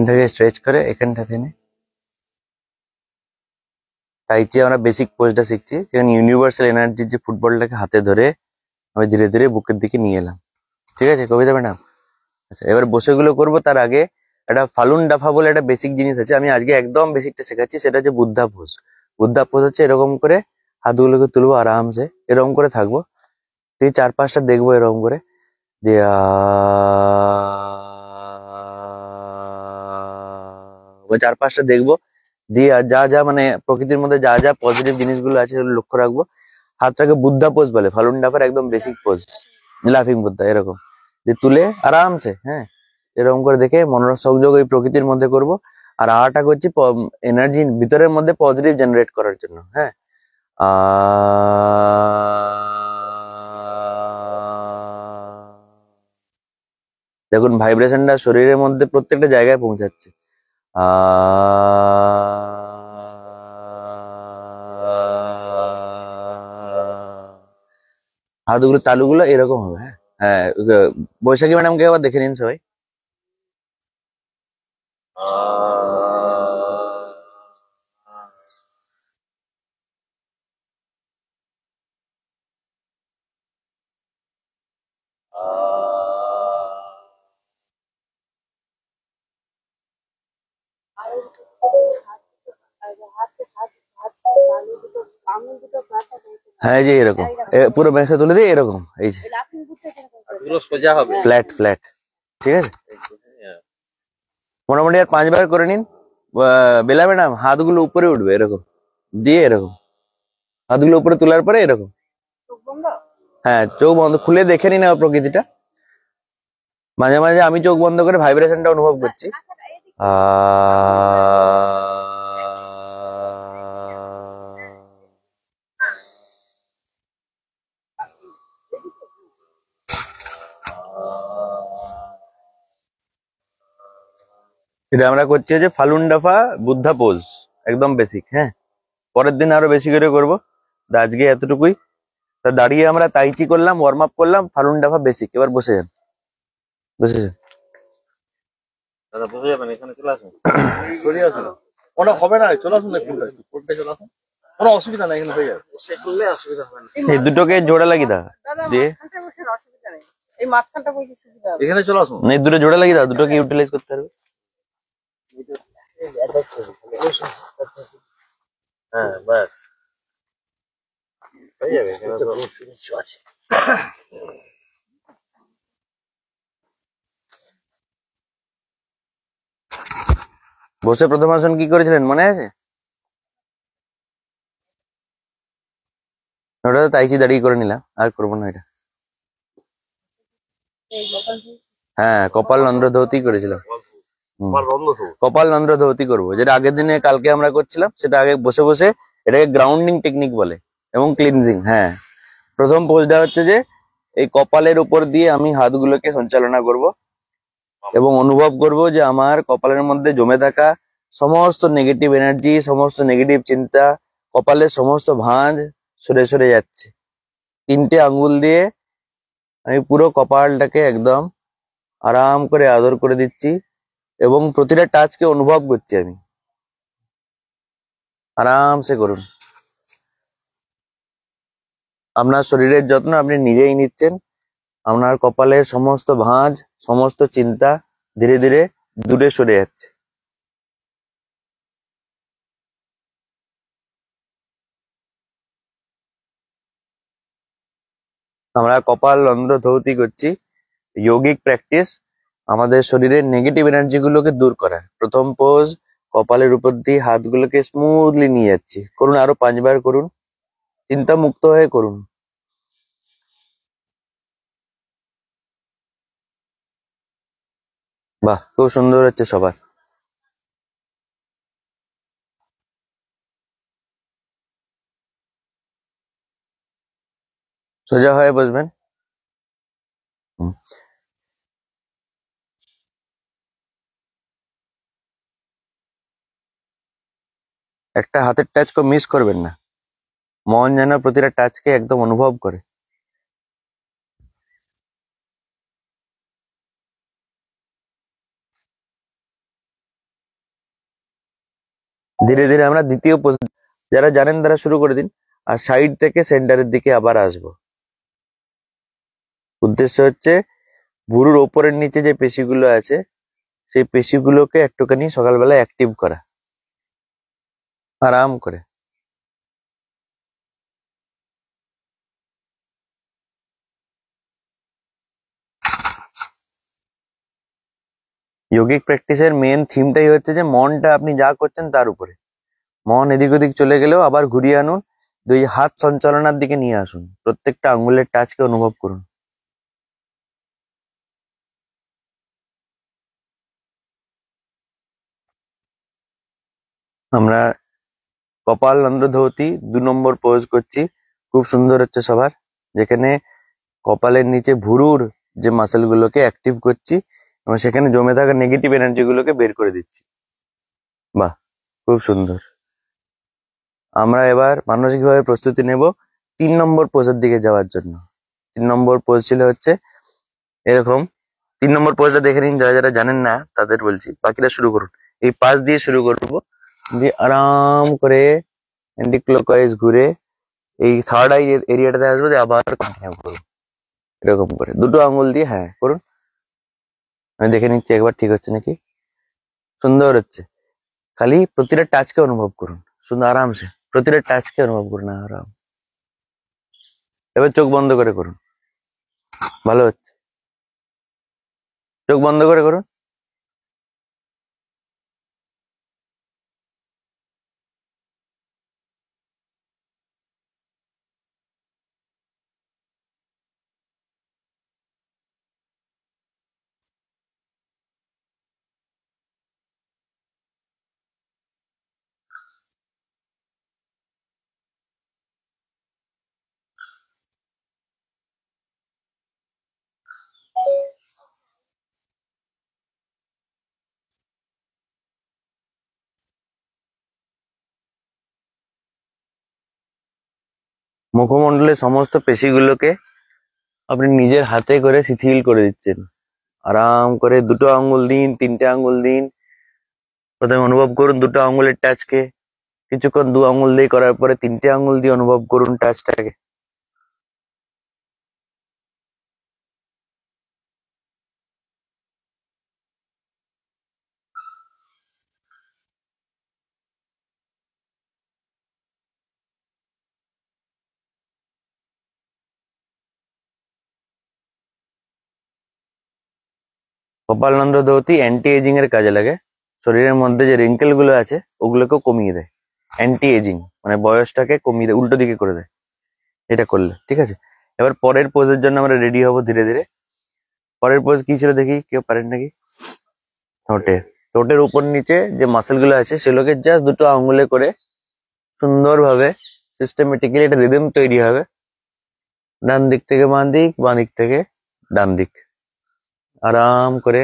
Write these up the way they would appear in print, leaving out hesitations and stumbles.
এখানটাকে stretch করে এখানটাতে এনে তাইচি আমরা বেসিক পোজটা শিখছি, যেখানে ইউনিভার্সাল এনার্জির যে ফুটবলটাকে হাতে ধরে আমি ধীরে ধীরে বুকের দিকে নিয়ে এলাম। ঠিক আছে কবিতা ম্যাডাম? আচ্ছা, এবার বসে গুলো করবো। তার আগে একটা ফালুন ডাফা বলে একটা বেসিক জিনিস আছে, আমি আজকে একদম বেসিকটা শেখাচ্ছি। সেটা হচ্ছে বুদ্ধা পোজ। বুদ্ধা পোজ হচ্ছে এরকম করে হাতগুলোকে তুলবো আরামসে, এরকম করে থাকবো, ঠিক 4-5টা দেখবো এরকম করে দিয়ে ওই 4-5টা দেখবো দিয়ে আর যা যা মানে প্রকৃতির মধ্যে যা যা পজিটিভ জিনিসগুলো আছে সেগুলো লক্ষ্য রাখবো। হাতটাকে বুদ্ধা পোজ বলে, ফালুন ডাফার একদম বেসিক পোজ, লাফিং বুদ্ধা এরকম দিয়ে তুলে আরামসে, হ্যাঁ এরকম করে দেখে মনোসংযোগ ওই প্রকৃতির মধ্যে করব। আর আটা করছি এনার্জি ভিতরের মধ্যে পজিটিভ জেনারেট করার জন্য। হ্যাঁ, দেখুন ভাইব্রেশনটা শরীরের মধ্যে প্রত্যেকটা জায়গায় পৌঁছাচ্ছে। হাতগুলো তালুগুলো এরকম হবে। হ্যাঁ হ্যাঁ, বৈশাখী ম্যাডামকে আবার দেখে নিন সবাই। হ্যাঁ যে এরকম পুরো মেখে তুলে দিয়ে এরকম, এই যে পুরো সোজা হবে, ফ্ল্যাট ফ্ল্যাট। ঠিক আছে, মোটামুটি আর 5 বার করে নিন। বেলা ম্যাডাম হাতগুলো উপরে উঠবে এরকম দিয়ে, এরকম হাতগুলো উপরে তোলার পরে এরকম। হ্যাঁ, চোখ বন্ধ খুলে দেখে নিন প্রকৃতিটা। মাঝে মাঝে আমি চোখ বন্ধ করে ভাইব্রেশনটা অনুভব করছি। এটা আমরা করছি যে ফালুন ডাফা বুদ্ধা পোজ, একদম বেসিক। হ্যাঁ, পরের দিন আরো বেশি করে করবো, আজকে এতটুকুই। তা দাঁড়িয়ে আমরা তাইচি করলাম, ওয়ার্ম আপ করলাম, ফালুন ডাফা বেসিক। এবার বসে যান, বসে যান দাদা, বসে যাবেন, এখানে চলে আসুন, সরিয়ে আসুন। ওটা হবে না, চলে আসুন, ফুলটা চলে আসুন, কোনো অসুবিধা নাই, এখানে হয়ে যাবে। বসে করলে অসুবিধা হবে না। এই দুটোকে জোড়া লাগিয়ে দাও দিয়ে, এই মাঝখানটা বসে সুবিধা হবে। এখানে চলে আসুন, এই দুটো জোড়া লাগিয়ে দাও, দুটোকে ইউটিলাইজ করতে পারবে। হ্যাঁ ব্যাস হয়ে যাবে। এখানে তো কিছু আছে। বসে প্রথম আসন কি করেছিলেন মনে আছে? ওটা তো তাইচি দাঁড়িয়ে করে নিলাম, আর করবো না এটা। হ্যাঁ, কপাল নন্দ্র ধৌতি করেছিলাম। কপাল নন্দ্র ধৌতি করবো, যেটা আগের দিনে কালকে আমরা করছিলাম, সেটা আগে বসে বসে এটাকে গ্রাউন্ডিং টেকনিক বলে এবং ক্লিনজিং। হ্যাঁ, প্রথম পোজটা হচ্ছে যে এই কপালের উপর দিয়ে আমি হাতগুলোকে সঞ্চালনা করব এবং অনুভব করব যে আমার কপালের মধ্যে জমে থাকা সমস্ত নেগেটিভ এনার্জি, সমস্ত নেগেটিভ চিন্তা, কপালের সমস্ত ভাঁজ সরে সরে যাচ্ছে। 3টে আঙ্গুল দিয়ে আমি পুরো কপালটাকে একদম আরাম করে আদর করে দিচ্ছি এবং প্রতিটা টাচকে অনুভব করছি আমি। আরামসে করুন। আপনার শরীরের যত্ন আপনি নিজেই নিচ্ছেন। আপনার কপালের সমস্ত ভাঁজ, সমস্ত চিন্তা ধীরে ধীরে দূরে সরে যাচ্ছে। আমরা কপাল রন্ধ্র ধৌতি করছি, যোগিক প্র্যাকটিস আমাদের শরীরের নেগেটিভ এনার্জি গুলোকে দূর করার। প্রথম পোজ, কপালের উপর দিয়ে হাতগুলোকে স্মুথলি নিয়ে যাচ্ছি। করুন, আরো 5 বার করুন, চিন্তা মুক্ত হয়ে করুন। বাহ, খুব সুন্দর হচ্ছে সবার। সোজা হয়ে বসবেন। একটা হাতের টাচ কো মিস করবেন না, মন যেন প্রতিটা টাচকে একদম অনুভব করে। ধীরে ধীরে আমরা দ্বিতীয় পোজ, যারা জানেন তারা শুরু করে দিন। আর সাইড থেকে সেন্টারের দিকে আবার আসবো। উদ্দেশ্য হচ্ছে ভুরুর ওপরের নিচে যে পেশিগুলো আছে সেই পেশিগুলোকে একটুখানি সকালবেলা অ্যাক্টিভ করা, আরাম করে। যোগিক প্র্যাকটিসের মেন থিমটাই হচ্ছে যে মনটা আপনি যা করছেন তার উপরে। মন এদিক ওদিক চলে গেলেও আবার ঘুরিয়ে আনুন, দুই হাত সঞ্চালনার দিকে নিয়ে আসুন, প্রত্যেকটা আঙ্গুলের টাচকে অনুভব করুন। আমরা কপাল নন্দ্রধৌতি 2 নম্বর পোজ করছি, খুব সুন্দর হচ্ছে সবার, যেখানে কপালের নিচে ভুরুর যে মাসেল গুলোকে অ্যাক্টিভ করছি এবং সেখানে জমে থাকা নেগেটিভ এনার্জি গুলোকে বের করে দিচ্ছি। বাহ, খুব সুন্দর। আমরা এবার মানসিকভাবে প্রস্তুতি নেব 3 নম্বর পোজের দিকে যাওয়ার জন্য। 3 নম্বর পোজ ছিল হচ্ছে এরকম। 3 নম্বর পোজটা দেখে নিন, যারা যারা জানেন না তাদের বলছি, বাকিরা শুরু করুন। এই পাশ দিয়ে শুরু করব, দিয়ে আরাম করে অ্যান্টি ক্লকওয়াইজ ঘুরে এই থার্ড আই এরিয়াটাতে আসবো, দিয়ে আবার কন্টিনিউ করুন এরকম করে দুটো আঙ্গুল দিয়ে। হ্যাঁ করুন, আমি দেখে নিচ্ছি একবার ঠিক হচ্ছে নাকি। সুন্দর হচ্ছে। খালি প্রতিটা টাচকে অনুভব করুন, সুন্দর আরামসে প্রতিটা টাচকে অনুভব করুন আরাম। এবার চোখ বন্ধ করে করুন, ভালো হচ্ছে। চোখ বন্ধ করে করুন। মুখমণ্ডলের সমস্ত পেশিগুলোকে আপনি নিজের হাতে করে শিথিল করে দিচ্ছেন। আরাম করে দুটো আঙ্গুল দিন, 3টে আঙ্গুল দিন। প্রথমে অনুভব করুন দুটো আঙ্গুলের টাচকে, কিছুক্ষণ 2 আঙ্গুল দিয়ে করার পরে 3টে আঙ্গুল দিয়ে অনুভব করুন টাচটাকে। কপালনন্দ ধৌতি অ্যান্টি এজিং এর কাজে লাগে। শরীরের মধ্যে যে রিঙ্কেল গুলো আছে ওগুলোকেও কমিয়ে দেয়। অ্যান্টি এজিং মানে বয়সটাকে কমিয়ে দেয়, উল্টো দিকে করে দেয় এটা করলে। ঠিক আছে, এবার পরের পোজের জন্য আমরা রেডি হব ধীরে ধীরে। পরের পোজ কি ছিল দেখি, কেউ পারেন নাকি? ঠোঁটের ঠোঁটের উপর নিচে যে মাসেল গুলো আছে সেগুলোকে জাস্ট দুটো আঙ্গুলে করে সুন্দরভাবে সিস্টেমেটিক্যালি একটা রিদম তৈরি হবে। ডান দিক থেকে বাঁ দিক, বাঁ দিক থেকে ডান দিক, আরাম করে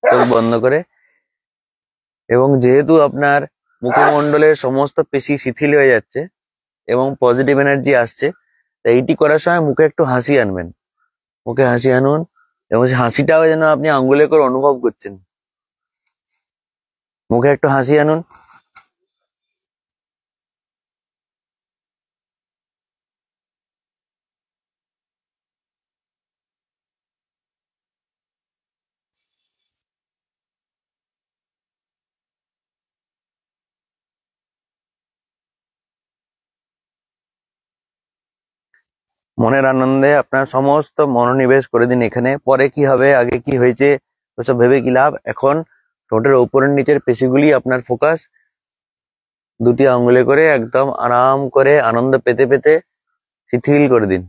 চোখ বন্ধ করে। এবং যেহেতু আপনার মুখমণ্ডলের সমস্ত পেশি শিথিল হয়ে যাচ্ছে এবং পজিটিভ এনার্জি আসছে, তাই এইটি করার সময় মুখে একটু হাসি আনবেন। মুখে হাসি আনুন এবং সেই হাসিটাও যেন আপনি আঙ্গুলে করে অনুভব করছেন। মুখে একটু হাসি আনুন। মনের আনন্দে আপনার সমস্ত মনোনিবেশ করে দিন এখানে। পরে কি হবে, আগে কি হয়েছে ওসব ভেবে কি লাভ। এখন ঠোঁটের উপরের নিচের পেশিগুলি আপনার ফোকাস। দুটি আঙ্গুলে করে একদম আরাম করে আনন্দ পেতে পেতে শিথিল করে দিন।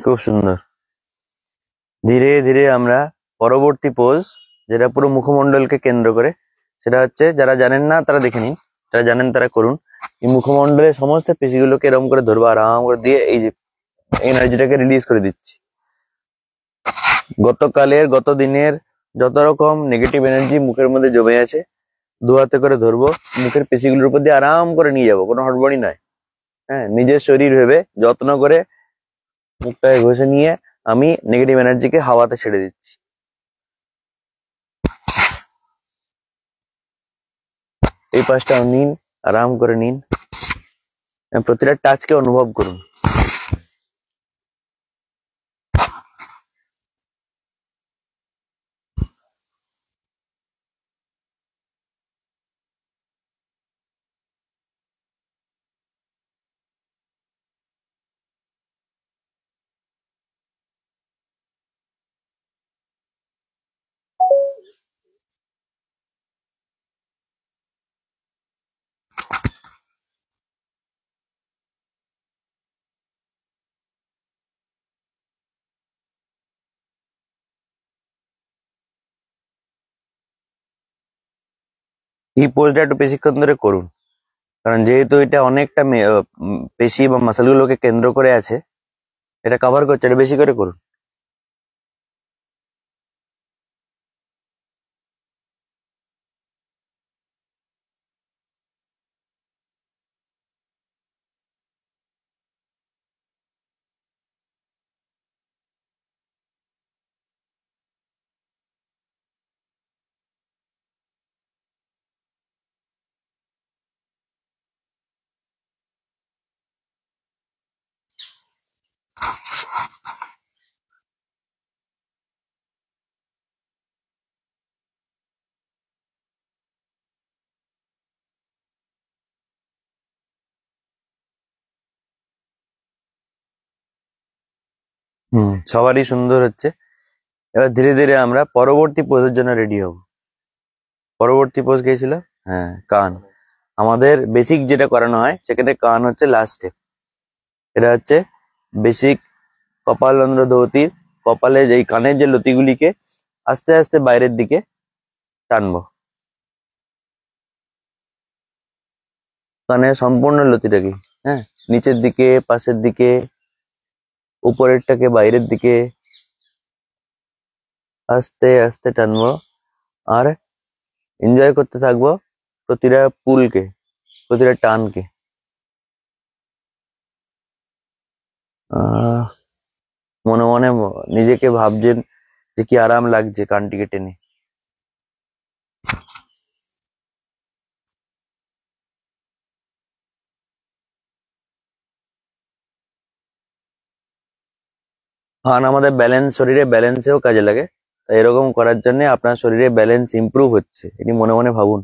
খুব সুন্দর। ধীরে ধীরে আমরা পরবর্তী পোজ, যেটা পুরো মুখমণ্ডলকে কেন্দ্র করে, সেটা হচ্ছে, যারা জানেন না তারা দেখে নিন, যারা জানেন তারা করুন। এই মুখমণ্ডলের সমস্ত পেশিগুলোকে এরকম করে ধরবো, আরাম করে দিয়ে এই যে এনার্জিটাকে রিলিজ করে দিচ্ছি। গত দিনের যত রকম নেগেটিভ এনার্জি মুখের মধ্যে জমে আছে, দু হাতে করে ধরবো, মুখের পেশিগুলোর উপর দিয়ে আরাম করে নিয়ে যাবো, কোনো হড়বড়ি নয়। হ্যাঁ, নিজের শরীর ভেবে যত্ন করে মুখটাকে ঘষে নিয়ে আমি নেগেটিভ এনার্জিকে হাওয়াতে ছেড়ে দিচ্ছি। এই পাশটা নিন, আরাম করে নিন, প্রতিটা টাচকে অনুভব করুন। এই পোজটা একটু বেশিক্ষণ ধরে করুন, কারণ যেহেতু এটা অনেকটা পেশি বা মাসেল গুলোকে কেন্দ্র করে আছে, এটা কভার করছে, এটা বেশি করে করুন। সবারই সুন্দর হচ্ছে। এবার ধীরে ধীরে আমরা পরবর্তী পোজের জন্য রেডি হব। পরবর্তী পোজ গিয়েছিল, হ্যাঁ, কান। আমাদের বেসিক যেটা করানো হয় সেখানে কান হচ্ছে লাস্ট স্টেপ। এটা হচ্ছে বেসিক কপালন্দ্র ধৌতির কপালে এই কানের যে লতিগুলিকে আস্তে আস্তে বাইরের দিকে টানবো। কানের সম্পূর্ণ লতিটাকে, হ্যাঁ, নিচের দিকে, পাশের দিকে, উপরেরটাকে বাইরের দিকে আস্তে আস্তে টানবো। আর এনজয় করতে থাকবো প্রতিটা পুলকে, প্রতিটা টানকে। আহ মনে মনে নিজেকে ভাবছেন যে কি আরাম লাগছে কানটিকে টেনে। কারণ আমাদের ব্যালেন্স, শরীরে ব্যালেন্সেও কাজে লাগে, তাই এরকম করার জন্য আপনার শরীরে ব্যালেন্স ইমপ্রুভ হচ্ছে, এটি মনে মনে ভাবুন।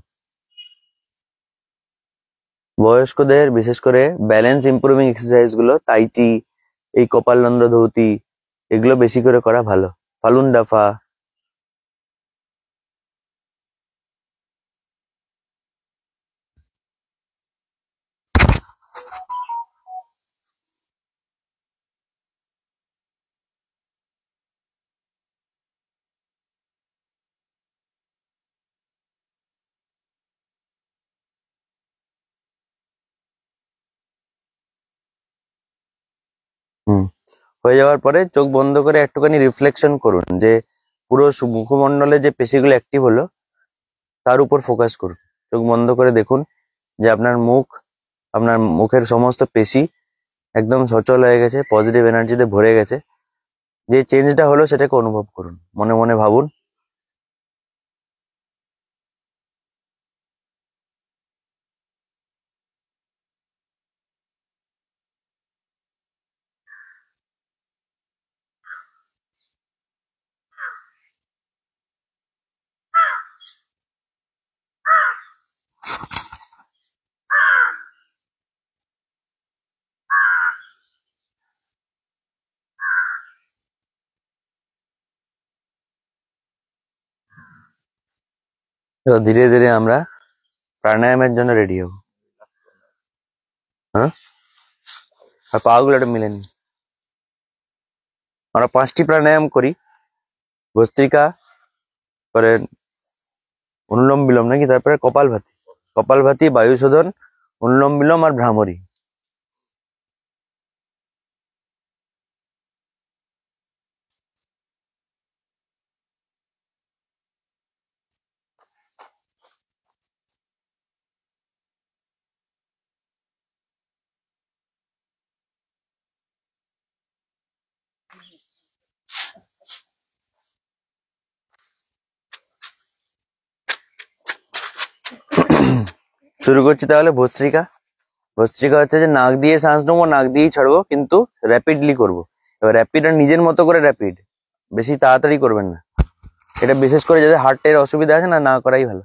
বয়স্কদের বিশেষ করে ব্যালেন্স ইমপ্রুভিং এক্সারসাইজ গুলো, তাইচি, এই কপালনন্দ্র ধৌতি, এগুলো বেশি করে করা ভালো। ফালুন ডাফা। হুম, হয়ে যাওয়ার পরে চোখ বন্ধ করে একটুখানি রিফ্লেকশন করুন যে পুরো মুখমণ্ডলে যে পেশিগুলো অ্যাক্টিভ হলো তার উপর ফোকাস করুন। চোখ বন্ধ করে দেখুন যে আপনার মুখ, আপনার মুখের সমস্ত পেশি একদম সচল হয়ে গেছে, পজিটিভ এনার্জিতে ভরে গেছে। যে চেঞ্জটা হলো সেটাকে অনুভব করুন, মনে মনে ভাবুন। এবার ধীরে ধীরে আমরা প্রাণায়ামের জন্য রেডি হব। হ্যাঁ, আর পাগুলো একটা মিলে নিন। আমরা 5টি প্রাণায়াম করি, ভস্ত্রিকা, পরে অনুলোম বিলোম নাকি, তারপরে কপালভাতি। কপালভাতি, বায়ুশোধন, অনুলোম বিলোম আর ভ্রামরী। শুরু করছি তাহলে ভস্ত্রিকা। ভস্ত্রিকা হচ্ছে যে নাক দিয়ে শ্বাস নেবো, নাক দিয়েই ছাড়বো, কিন্তু র্যাপিডলি করব। এবার র্যাপিড আর নিজের মতো করে র্যাপিড, বেশি তাড়াতাড়ি করবেন না। এটা বিশেষ করে যাদের হার্টের অসুবিধা আছে না, না করাই ভালো।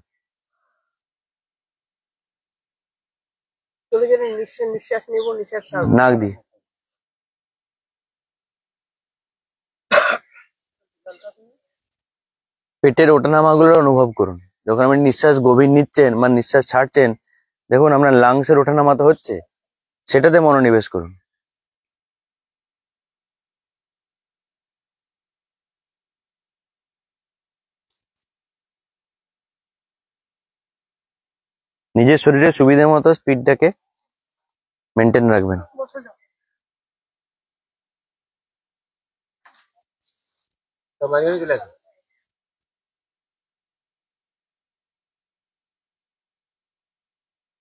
চলে গেলে নিঃশ্বাস নেব, নিঃশ্বাস ছাড়বো। নাক দিয়ে। পেটের ওঠানামাগুলো অনুভব করুন। যখন আপনি নিঃশ্বাস গভীর নিচ্ছেন বা নিঃশ্বাস ছাড়ছেন, দেখুন আপনার লাংসের ওঠানামা তো হচ্ছে, সেটাতে মনোনিবেশ করুন। নিজের শরীরের সুবিধা মতো স্পিডটাকে মেনটেন রাখবেন। বসে যাও।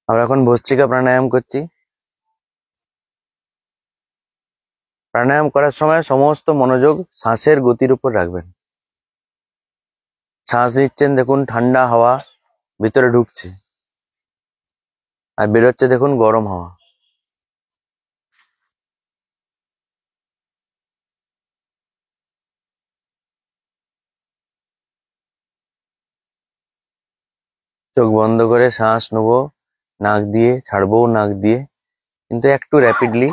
আমরা এখন ভস্ত্রিকা প্রাণায়াম করছি। প্রাণায়াম করার সময় সমস্ত মনোযোগ শ্বাসের গতির উপর রাখবেন। শ্বাস নিচ্ছেন, দেখুন ঠান্ডা হাওয়া ভিতরে ঢুকছে, আর বেরোচ্ছে দেখুন গরম হাওয়া। চোখ বন্ধ করে শ্বাস নেবো নাক দিয়ে, ছাড়বো নাক দিয়ে, কিন্তু একটু র্যাপিডলি,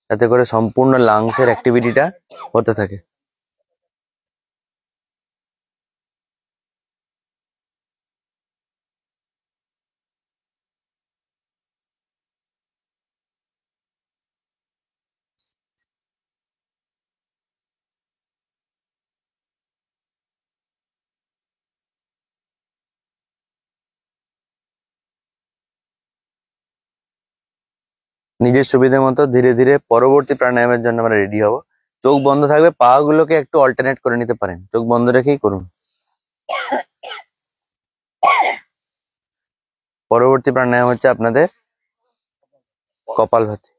যাতে করে সম্পূর্ণ লাংসের অ্যাক্টিভিটিটা হতে থাকে। নিজের সুবিধা মতো ধীরে ধীরে পরবর্তী প্রাণায়ামের জন্য আমরা রেডি হব। চোখ বন্ধ থাকবে, পা গুলোকে একটু অল্টারনেট করে নিতে পারেন, চোখ বন্ধ রেখেই করুন। পরবর্তী প্রাণায়াম হচ্ছে আপনাদের কপালভাতি,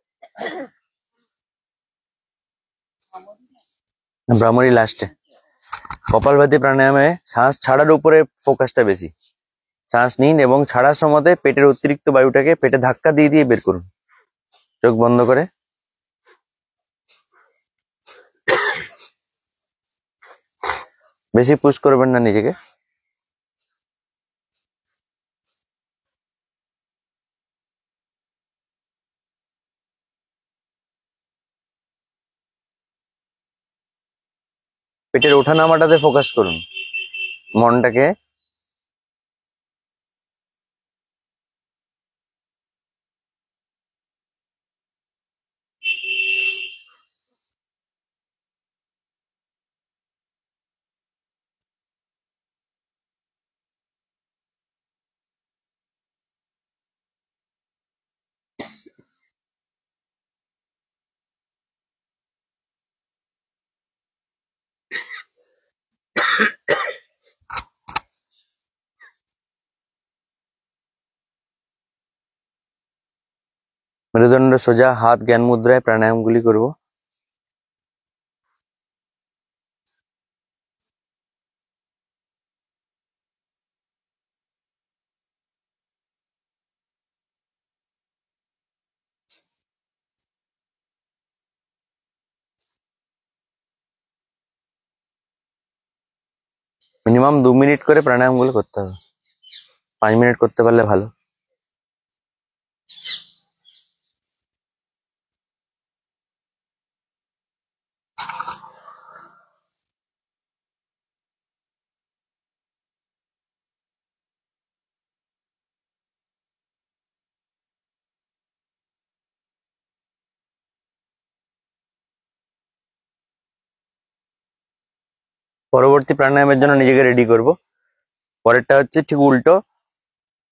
ভ্রামরী লাস্টে। কপালভাতি প্রাণায়ামে শ্বাস ছাড়ার উপরে ফোকাসটা বেশি। শ্বাস নিন এবং ছাড়ার সময় পেটের অতিরিক্ত বায়ুটাকে পেটে ধাক্কা দিয়ে দিয়ে বের করুন, চোখ বন্ধ করে। বেশি পুশ করবেন না নিজেকে। পেটের ওঠানামাটাতে ফোকাস করুন, মনটাকে। মেরুদণ্ড সোজা, হাত জ্ঞান মুদ্রায় প্রাণায়ামগুলি করব। মিনিমাম 2 মিনিট করে প্রাণায়ামগুলো করতে হবে, 5 মিনিট করতে পারলে ভালো। পরবর্তী প্রাণায়ামের জন্য নিজেকে রেডি করব। পরেরটা হচ্ছে ঠিক উল্টো,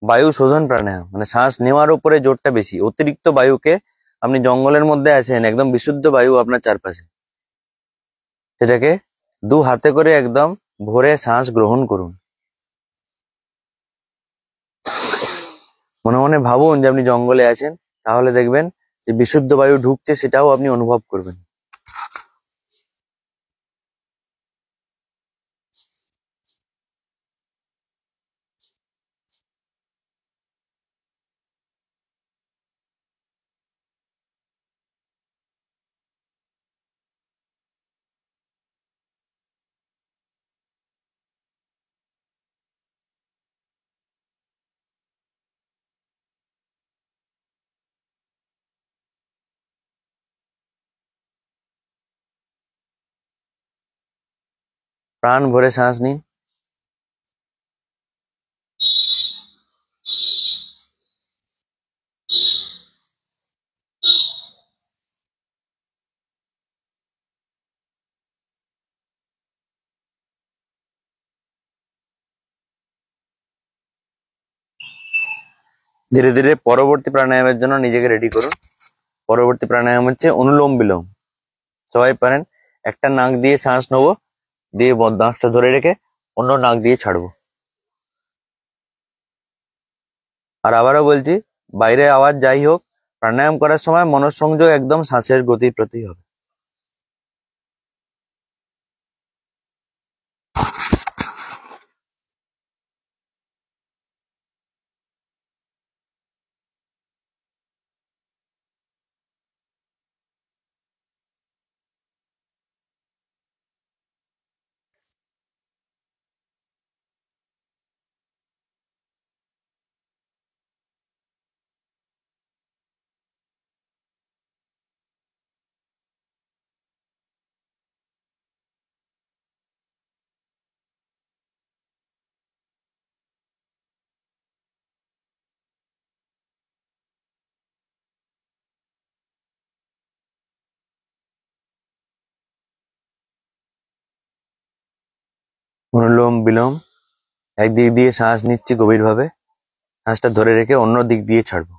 বায়ু শোধন প্রাণায়াম, মানে শ্বাস নেওয়ার উপরে জোরটা বেশি। অতিরিক্ত বায়ুকে, আপনি জঙ্গলের মধ্যে আছেন, একদম বিশুদ্ধ বায়ু আপনার চারপাশে, সেটাকে দু হাতে করে একদম ভরে শ্বাস গ্রহণ করুন। মনে মনে ভাবুন যে আপনি জঙ্গলে আছেন, তাহলে দেখবেন যে বিশুদ্ধ বায়ু ঢুকছে, সেটাও আপনি অনুভব করবেন। প্রাণ ভরে শ্বাস নিন। ধীরে ধীরে পরবর্তী প্রাণায়ামের জন্য নিজেকে রেডি করুন। পরবর্তী প্রাণায়াম হচ্ছে অনুলোম বিলোম। সবাই পারেন, একটা নাক দিয়ে শ্বাস নেবো, দিয়ে নাকটা ধরে রেখে অন্য নাক দিয়ে ছাড়বো। আর আবারও বলছি, বাইরে আওয়াজ যাই হোক, প্রাণায়াম করার সময় মনঃসংযোগ একদম শ্বাসের গতির প্রতি হবে। অনুলোম বিলোম, একদিক দিয়ে শ্বাস নিচ্ছি গভীরভাবে, শ্বাসটা ধরে রেখে অন্য দিক দিয়ে ছাড়বো।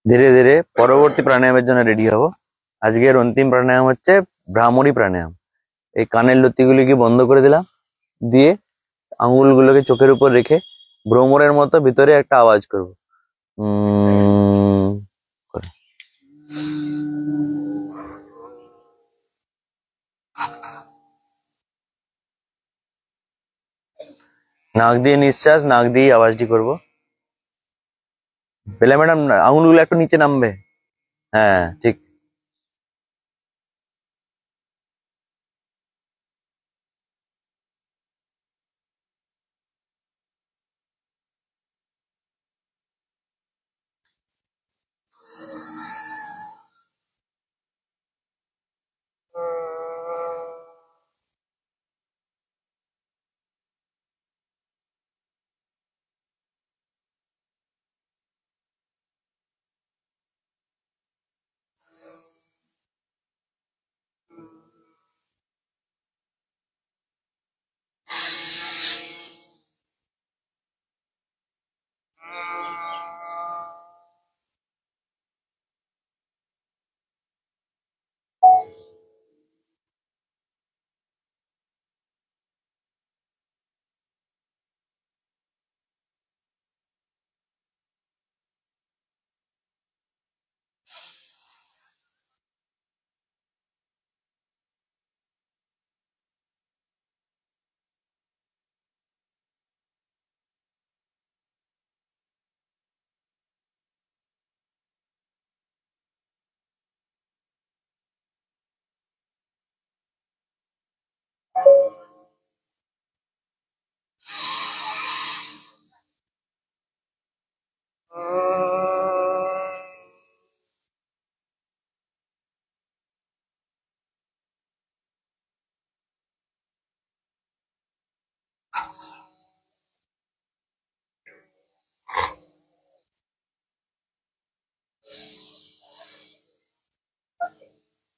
ধীরে ধীরে পরবর্তী প্রাণায়ামের জন্য রেডি হব। আজকের অন্তিম প্রাণায়াম হচ্ছে ভ্রামরী প্রাণায়াম। এই কানের লতিগুলিকে বন্ধ করে দিলাম, দিয়ে আঙ্গুলগুলোকে চোখের উপর রেখে ভ্রমরের মতো ভিতরে একটা আওয়াজ করব। করে। নাক দিয়ে নিঃশ্বাস, নাক দিয়ে আওয়াজটি করব। বেলা ম্যাডাম, আঙুলগুলো একটু নিচে নামবে। হ্যাঁ, ঠিক।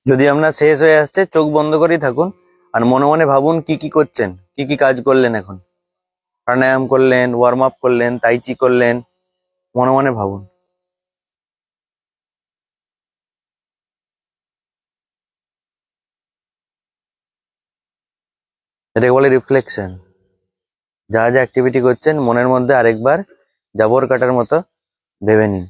যদি আপনার শেষ হয়ে আসছে, চোখ বন্ধ করেই থাকুন আর মনে মনে ভাবুন কি কি করছেন, কি কি কাজ করলেন। এখন প্রাণায়াম করলেন, ওয়ার্ম আপ করলেন, তাইচি করলেন, মনে মনে ভাবুন। এটাকে বলে রিফ্লেকশন। যা যা অ্যাক্টিভিটি করছেন মনের মধ্যে আরেকবার জাবর কাটার মতো ভেবে নিন।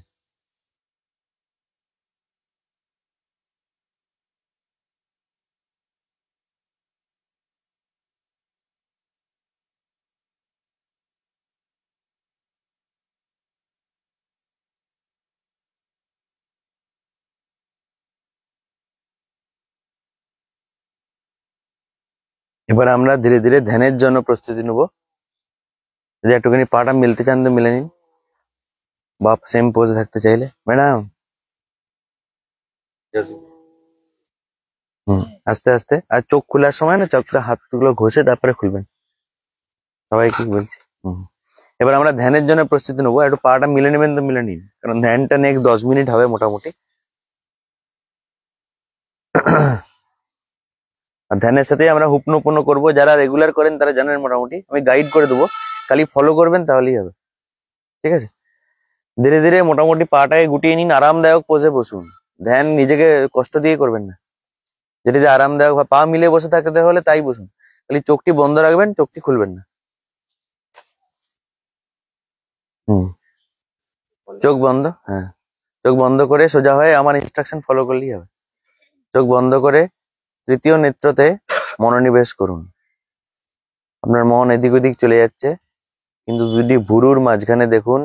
এবার আমরা ধীরে ধীরে ধ্যানের জন্য প্রস্তুতি নেব। যদি একটুখানি পাটা মিলতে চান তো মিলে নিন, বা সেম পোজে থাকতে চাইলে। ম্যাডাম, আস্তে আস্তে। আর চোখ খোলার সময় না চোখটা হাতগুলো ঘষে তারপরে খুলবেন। সবাই কি বলছি? এবার আমরা ধ্যানের জন্য প্রস্তুতি নেবো। একটু পাটা মিলে নেবেন তো মিলে নিন, কারণ ধ্যানটা নেক্সট 10 মিনিট হবে মোটামুটি। আর ধ্যানের সাথে আমরা হুপনো করবো। যারা রেগুলার করেন তারা জানেন মোটামুটি, আমি গাইড করে দেবো, খালি ফলো করবেন তাহলেই হবে। ঠিক আছে? ধীরে ধীরে মোটামুটি পাটাকে গুটিয়ে নিন, আরামদায়ক পোজে বসুন। ধ্যান নিজেকে কষ্ট দিয়ে করবেন না। যেটা আরামদায়ক বা পা মিলে বসে থাকতে হলে তাই বসুন, খালি চোখটি বন্ধ রাখবেন, চোখটি খুলবেন না। চোখ বন্ধ, হ্যাঁ, চোখ বন্ধ করে সোজা হয়ে আমার ইনস্ট্রাকশন ফলো করলেই হবে। চোখ বন্ধ করে তৃতীয় নেত্রতে মনোনিবেশ করুন। আপনার মন এদিক ওদিক চলে যাচ্ছে, কিন্তু যদি ভুরুর মাঝখানে দেখুন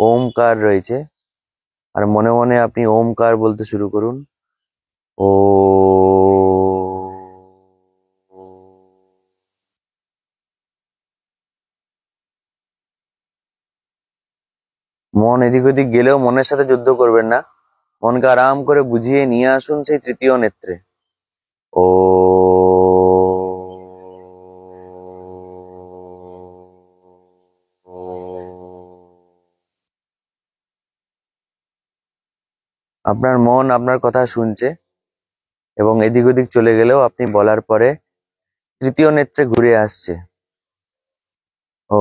ওমকার রয়েছে, আর মনে মনে আপনি ওমকার বলতে শুরু করুন। ও মন এদিক ওদিক গেলেও মনের সাথে যুদ্ধ করবেন না, মনকে আরাম করে বুঝিয়ে নিয়ে আসুন সেই তৃতীয় নেত্রে। ও আপনার মন আপনার কথা শুনছে, এবং এদিক ওদিক চলে গেলেও আপনি বলার পরে তৃতীয় নেত্রে ঘুরে আসছে। ও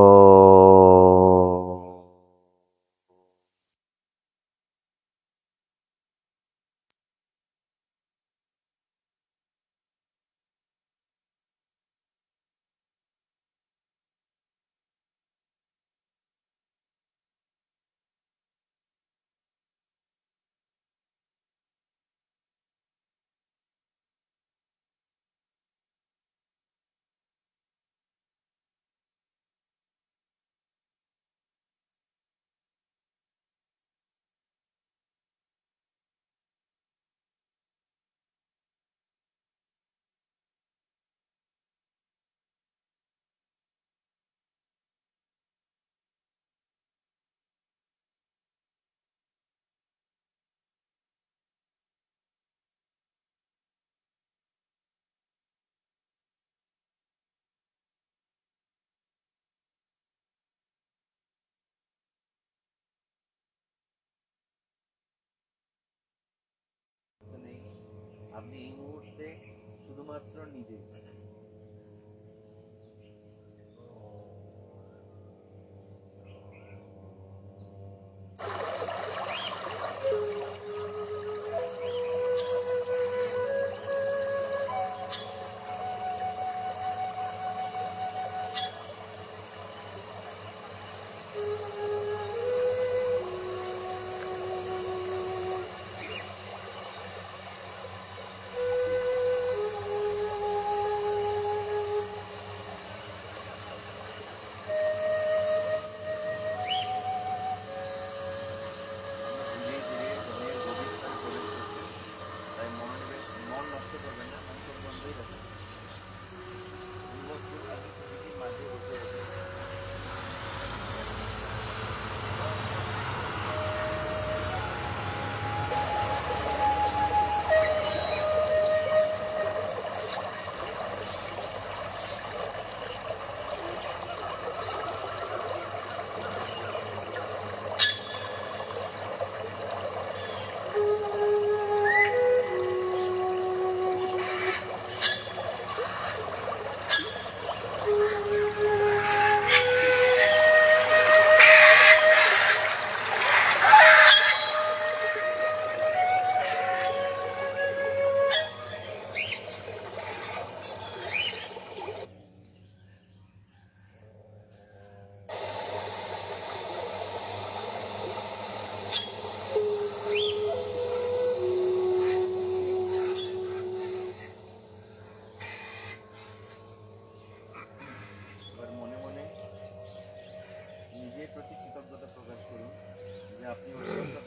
আপনি এই মুহূর্তে শুধুমাত্র নিজে।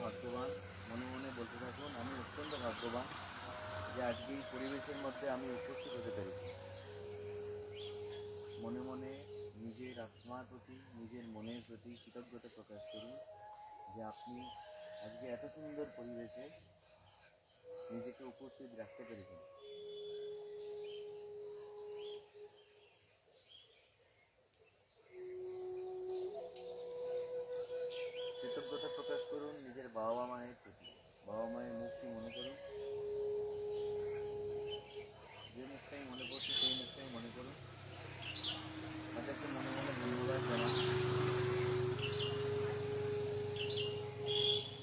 ভাগ্যবান, মনে মনে বলতে থাকুন আমি অত্যন্ত ভাগ্যবান যে আজকে এই পরিবেশের মধ্যে আমি উপস্থিত হতে পেরেছি। মনে মনে নিজের আত্মার প্রতি, নিজের মনের প্রতি কৃতজ্ঞতা প্রকাশ করুন যে আপনি আজকে এত সুন্দর পরিবেশে নিজেকে উপস্থিত রাখতে পেরেছেন। কৃতজ্ঞতা প্রকাশ করুন নিজের বাবা মায়ের প্রতি। বাবা মায়ের মুখটি মনে করুন, যে মুখটাই মনে পড়ছে সেই মুখটাই মনে করুন, তাদেরকে মনে মনে ধন্যবাদ জানান।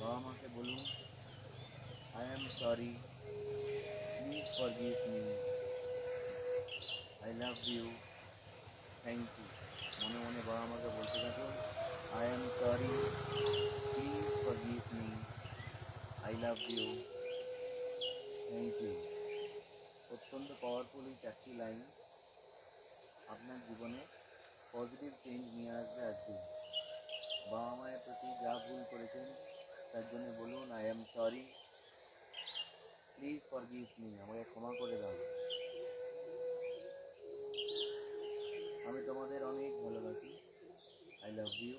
বাবা মাকে বলুন I am sorry, please forgive me, I love you, thank you. মনে মনে বাবা মাকে বলতে থাকুন I am sorry, please forgive me, I love you, thank you. অত্যন্ত পাওয়ারফুল এই 4টি লাইন আপনার জীবনে পজিটিভ চেঞ্জ নিয়ে আসবে আজকে। বাবা মায়ের প্রতি যা ভুল করেছেন তার জন্য বলুন I am sorry, please forgive me, আমাকে ক্ষমা করে দাও, আমি তোমাদের অনেক ভালোবাসি, আই লাভ ইউ,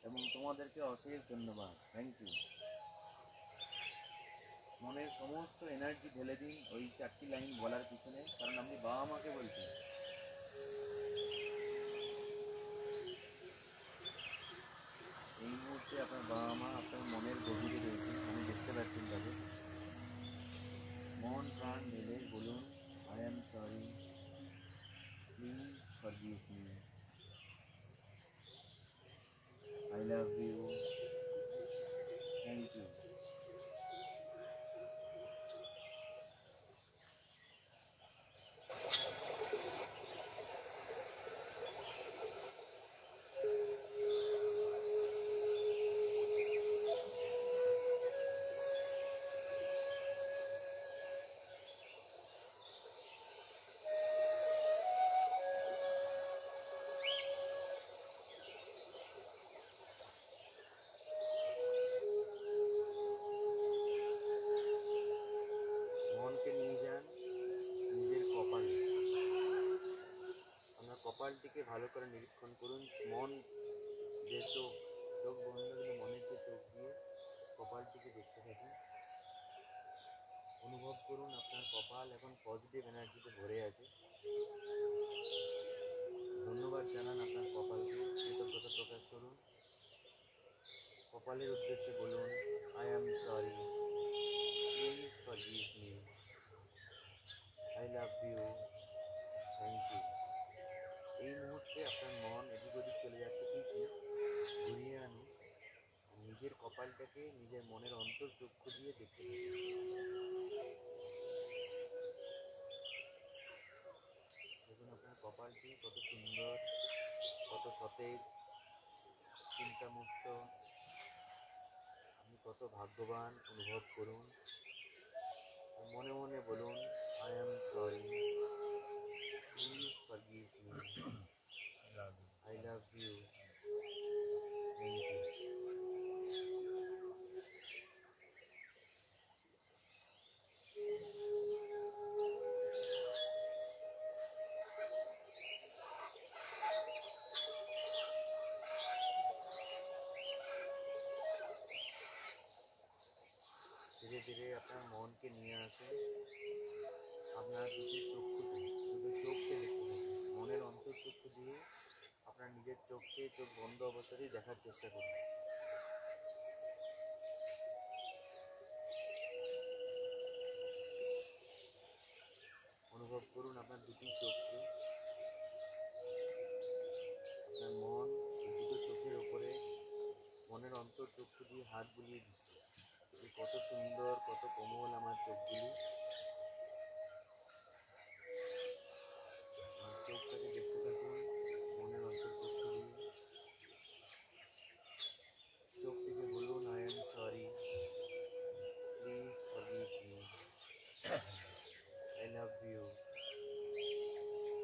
এবং তোমাদেরকে অশেষ ধন্যবাদ, থ্যাংক ইউ। মনের সমস্ত এনার্জি ঢেলে দিন ওই 4টি লাইন বলার পিছনে, কারণ আপনি বাবা মাকে বলছেন। এই মুহূর্তে আপনার বাবা মা আপনার মনের গভীরে রয়েছে, আমি দেখতে পাচ্ছেন তাদের। মন প্রাণ ঢেলে বলুন I am sorry, please forgive me, I love you, thank you. মনকে নিয়ে যান নিজের কপালে। আপনার কপালটিকে ভালো করে নিরীক্ষণ করুন। মন যে চোখ বন্ধ করে মনের যে চোখ দিয়ে কপালটিকে দেখতে থাকুন। অনুভব করুন আপনার কপাল এখন পজিটিভ এনার্জিতে ভরে আছে। ধন্যবাদ জানান আপনার কপালকে, কৃতজ্ঞতা প্রকাশ করুন। কপালের উদ্দেশ্যে বলুন I am sorry, please forgive me, I love you, thank you. এই মুহূর্তে আপনার মন এদিক ওদিক চলে যাচ্ছে ঠিকই, ঘুরিয়ে আনুন আর নিজের কপালটাকে নিজের মনের অন্তর্চক্ষু দিয়ে দেখতে থাকুন। দেখুন আপনার কপালটি কত সুন্দর, কত সতেজ, চিন্তামুক্ত। আপনি কত ভাগ্যবান অনুভব করুন। মনে মনে বলুন I am sorry, please forgive me, I love you, thank you. ধীরে ধীরে আপনার মনকে নিয়ে আসুন আপনার দুটি চক্ষুতে, দুটো চোখকে দেখতে থাকুন। মনের অন্তর্চক্ষু দিয়ে আপনার নিজের চোখকে চোখ বন্ধ অবস্থাতেই দেখার চেষ্টা করুন। অনুভব করুন আপনার দুটি চোখকে। আপনার মন এই দুটো চোখের ওপরে মনের অন্তর্চক্ষু দিয়ে হাত বুলিয়ে দিচ্ছে। যে কত সুন্দর, কত কোমল আমার চোখগুলি। চোখটাকে দেখতে থাকুন মনের অন্তর্চক্ষু দিয়ে। চোখ থেকে বলুন I am sorry, please forgive me, I love you,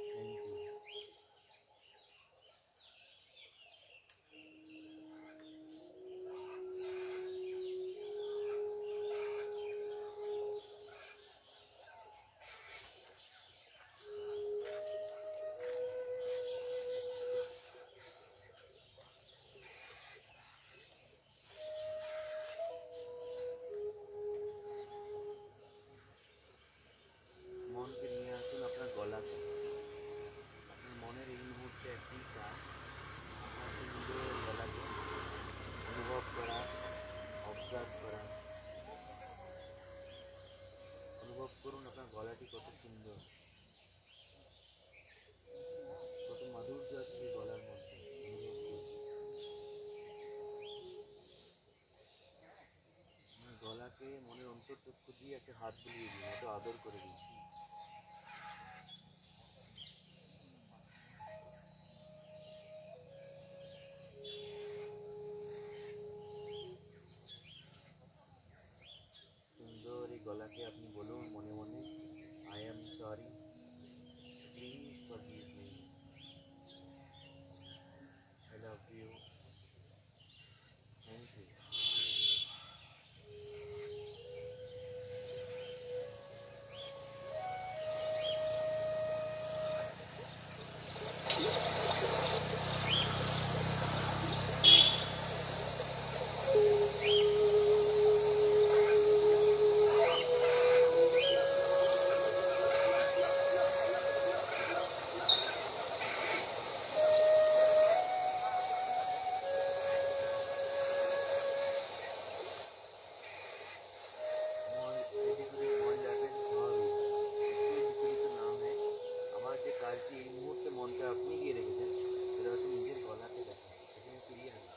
thank you. গলাকে মনের অন্তর্চক্ষু দিয়ে একটা হাত বুলিয়ে দিন, একটু আদর করে দিন। সুন্দর এই গলাকে আপনি বলুন মনে মনে, I am sorry, please forgive me, I love you, thank you. মন এদিক ওদিক মন যাবে স্বাভাবিক, একটু বিচলিত না হয়ে আমার যে কাজটি এই মুহূর্তে মনটা আপনি গিয়ে রেখেছেন সেটা হচ্ছে নিজের গলাকে দেখা, সেখানে ফিরিয়ে আনা।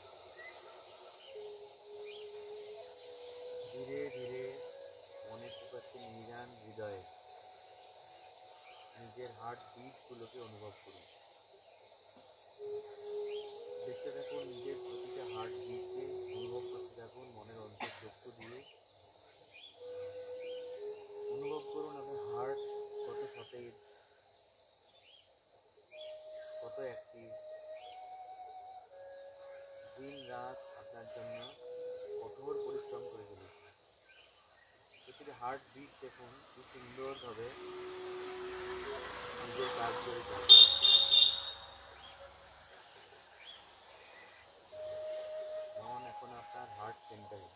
ধীরে ধীরে মনের কুপাতে নিয়ে যান হৃদয়ে, নিজের হার্ট বিটগুলোকে অনুভব করুন। দেখতে থাকুন নিজের প্রতিটা হার্ট বিটকে, অনুভব করতে থাকুন মনের অন্তর্চক্ষু দিয়ে। অনুভব করুন আপনার হার্ট কত সতেজ, কত অ্যাক্টিভ, দিন রাত আপনার জন্য কঠোর পরিশ্রম করে চলেছে। প্রতিটি হার্ট বিট দেখুন কি সুন্দরভাবে নিজের কাজ করে চলছে। মন এখন আপনার হার্ট সেন্টারে।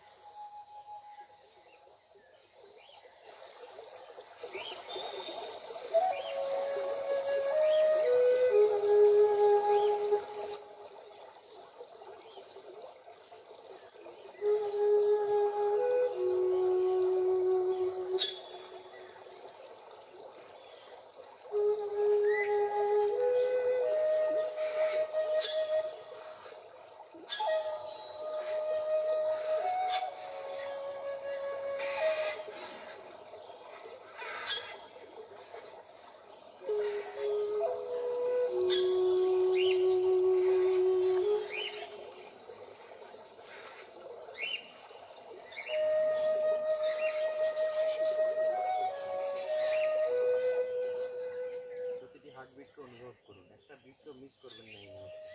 প্রতিটি হার্টবিটকে অনুভব করুন, একটা বিটও মিস করবেন না এই মুহূর্তে।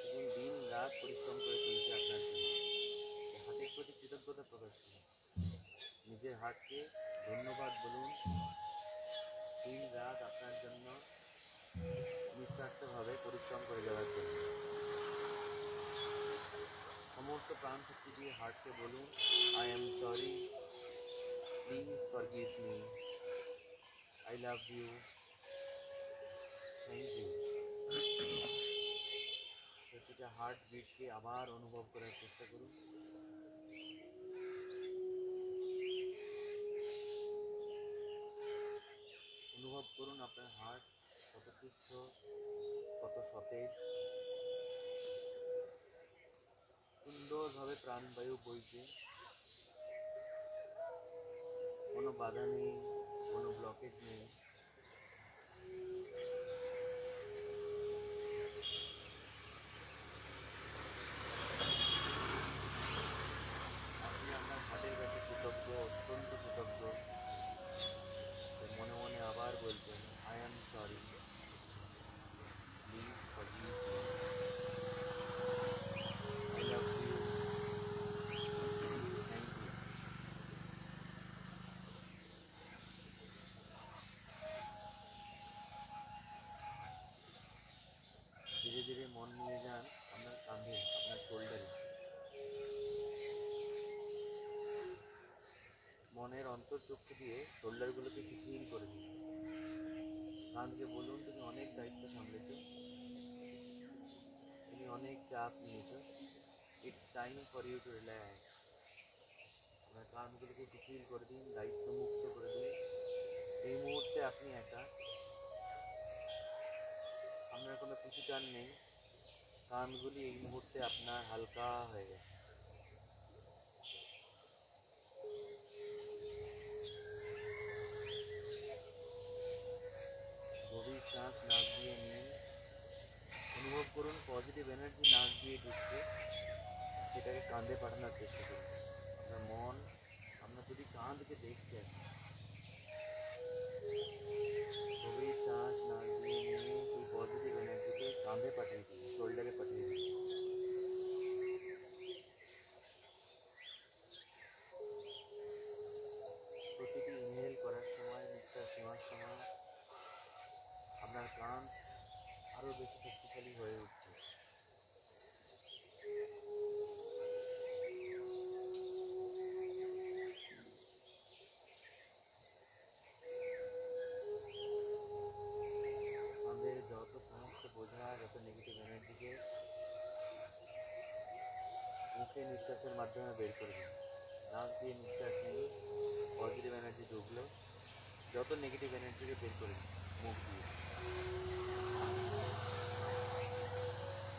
এবং দিন রাত পরিশ্রম করে চলেছে আপনার জন্য, এই হাতের প্রতি কৃতজ্ঞতা প্রকাশ করুন। নিজের হার্টকে ধন্যবাদ বলুন, দিন রাত আপনার জন্য নিঃস্বার্থভাবে পরিশ্রম করে যাওয়ার জন্য। সমস্ত প্রাণ শক্তি দিয়ে হার্টকে বলুন, I am sorry, please forgive me, I love you, thank you. প্রতিটা হার্ট বিটকে আবার অনুভব করার চেষ্টা করুন। অনুভব করুন আপনার হার্ট কত সুস্থ, কত সতেজ, সুন্দরভাবে প্রাণবায়ু বইছে, কোনো বাধা নেই, কোনো ব্লকেজ নেই। আপনি আপনার হার্টের কাছে কৃতজ্ঞ, অত্যন্ত কৃতজ্ঞ। মনে মনে আবার বলছেন, I am sorry, please forgive me, I love you, thank you. ধীরে ধীরে মন নিয়ে যান আপনার কাঁধে, আপনার শোল্ডারে। মনের অন্তর্চক্ষু দিয়ে শোল্ডারগুলোকে শিথিল করে দিন। কাঁধকে বলুন, তুমি অনেক দায়িত্ব সামলেছ, তুমি অনেক চাপ নিয়েছ, it's time for you to relax. আপনার কাঁধগুলোকে শিথিল করে দিন, দায়িত্ব মুক্ত করে দিন। এই মুহূর্তে আপনি একা, আপনার কোনো পিছু টান নেই। কানগুলি এই মুহূর্তে আপনার হালকা হয়ে গেছে। চেষ্টা করুন। আপনার মন, আপনার যদি কাঁধকে দেখছেন, গভীর শ্বাস নাক দিয়ে নিয়ে সেই পজিটিভ এনার্জিকে কাঁধে পাঠিয়ে দিন, শোল্ডারে পাঠিয়ে দিন। প্রতিটি ইনহেল করার সময়, নিঃশ্বাস নেওয়ার সময় আপনার কাঁধ আরও বেশি শক্তিশালী হয়ে উঠছে। কাঁধে যত সমস্ত বোঝা, যত নেগেটিভ এনার্জিকে মুখে নিঃশ্বাসের মাধ্যমে বের করে দিন। নাক দিয়ে নিঃশ্বাস নিন, পজিটিভ এনার্জি ঢুকলো, যত নেগেটিভ এনার্জিকে বের করে দিন মুখ দিয়ে।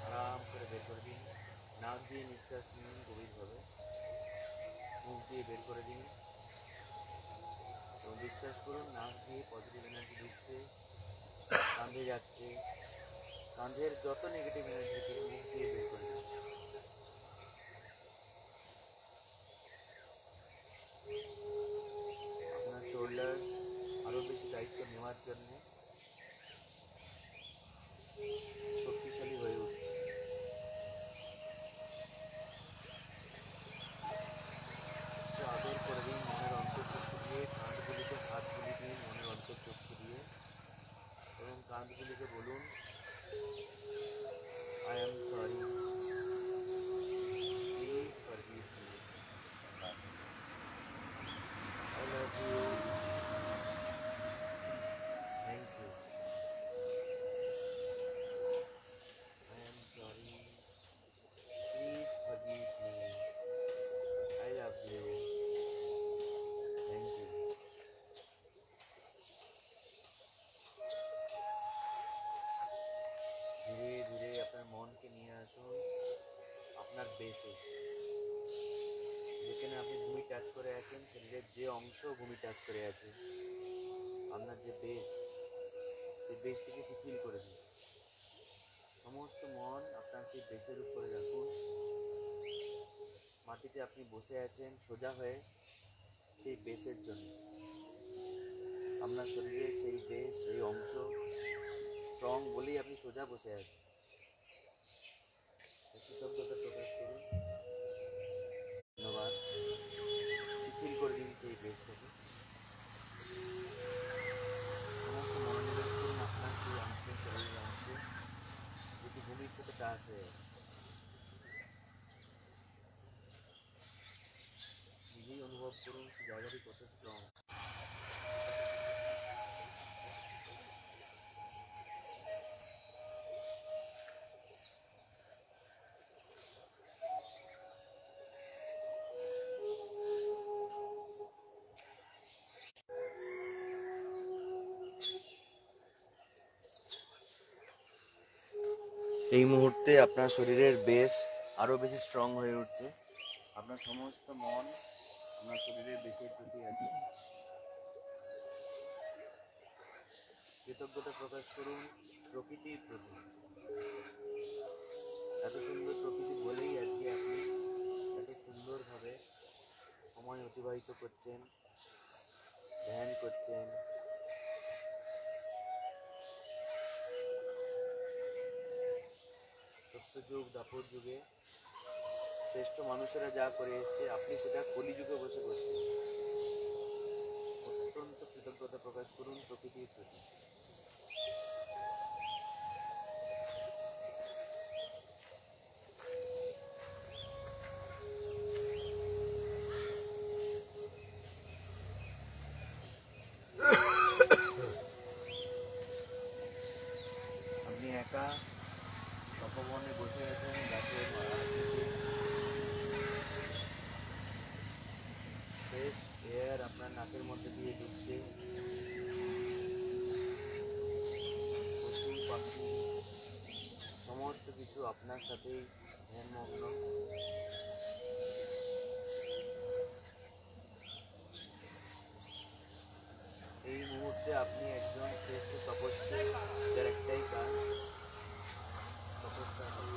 আরাম করে বের করে দিন। নাক দিয়ে নিঃশ্বাস নিন গভীরভাবে, মুখ দিয়ে বের করে দিন এবং বিশ্বাস করুন নাক দিয়ে পজিটিভ এনার্জি ঢুকছে, কাঁধে যাচ্ছে, কাঁধের যত নেগেটিভ এনার্জিকে মুখ দিয়ে বের করে দিন। আপনার শোল্ডার আরও বেশি দায়িত্ব নেওয়ার জন্য শক্তিশালী হয়ে উঠছে। একটু আদর করে দিন মনের অন্তর্চক্ষু দিয়ে, কাঁধগুলিকে হাত বুলিয়ে দিন মনের অন্তর্চক্ষু দিয়ে এবং কাঁধগুলিকে বলুন, I am sorry, please forgive me, I love you, thank you, I am sorry, please forgive me, I love you, thank you. ধীরে ধীরে আপনার মনকে নিয়ে আসুন আপনার বেসে, যেখানে আপনি ভূমি টাচ করে আছেন, শরীরের যে অংশ ভূমি টাচ করে আছে, আপনার যে বেস, সেই বেসটিকে শিথিল করে দিন। সমস্ত মন আপনার সেই বেসের উপরে রাখুন। মাটিতে আপনি বসে আছেন সোজা হয়ে সেই বেসের জন্য। আপনার শরীরের সেই বেস, সেই অংশ স্ট্রং বলেই আপনি সোজা বসে আছেন। কৃতজ্ঞতা প্রকাশ করুন, ধন্যবাদ। শিথিল করে দিন সেই বেসটাকে। সমস্ত মনোনিবেশ করুন আপনার সেই অংশে, শরীরের অংশে যেটি ভূমির সাথে টাচ হয়ে আছে। নিজেই অনুভব করুন সেই জায়গাটি কত স্ট্রং। এই মুহূর্তে আপনার শরীরের বেস আরও বেশি স্ট্রং হয়ে উঠছে। আপনার সমস্ত মন আপনার শরীরের বেসের প্রতি আছে। কৃতজ্ঞতা প্রকাশ করুন প্রকৃতির প্রতি। এত সুন্দর প্রকৃতি বলেই আজকে আপনি এত সুন্দরভাবে সময় অতিবাহিত করছেন, ধ্যান করছেন। সত্যযুগ দাপর যুগে শ্রেষ্ঠ মানুষেরা যা করে এসছে, আপনি সেটা কলিযুগে বসে করছেন। অত্যন্ত কৃতজ্ঞতা প্রকাশ করুন প্রকৃতির প্রতি। আপনি একা তপবনে বসে আছেন গাছের নিচে। ফ্রেশ এয়ার আপনার নাকের মধ্যে দিয়ে ঢুকছে। পশু পাখি সমস্ত কিছু আপনার সাথেই ধ্যানমগ্ন। এই মুহূর্তে আপনি একজন শ্রেষ্ঠ তপস্বী, যার একটাই কাজ তপস্যা করা।